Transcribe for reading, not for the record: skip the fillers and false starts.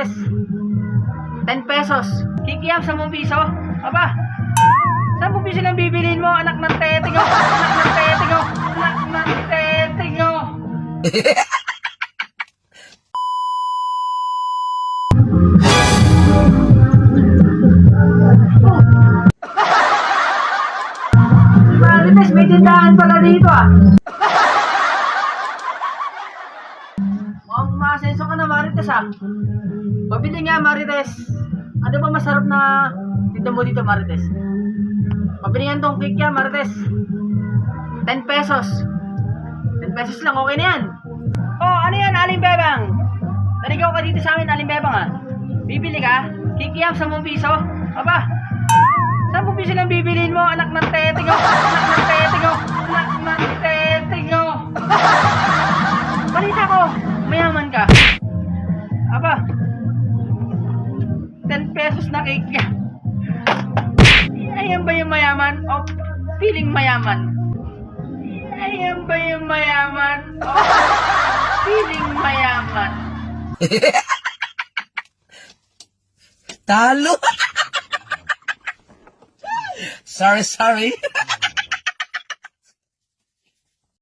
Marites. 10 pesos. Kikiyam 10 piso. Aba, 10 piso lang bibilin mo, anak ng tete ko. Anak ng tete ko. Anak ng tete ko. Marites, may tindahan pala dito ah. Mukhang masenso ka na, Marites ah. Pabili nga, Marites. Ano ba masarap na tinda mo dito, Marites? Pabili nga tong cake yan, Marites. 10 pesos. 10 pesos lang, okay na yan. Oh, ano yan, Aling Bebang? Naligaw ka dito sa amin, Aling Bebang ah. Bibili ka? Cake yan, 10 piso. Aba, 10 piso lang bibilin mo, anak ng tete ko. Anak ng tete ko. Anak ng tete ko. Balita ko, mayaman ka. Aba, 10 pesos na cake yan. Ayan ba yung mayaman? O piling mayaman? Ayan ba yung mayaman? O piling mayaman? Talo. Sorry.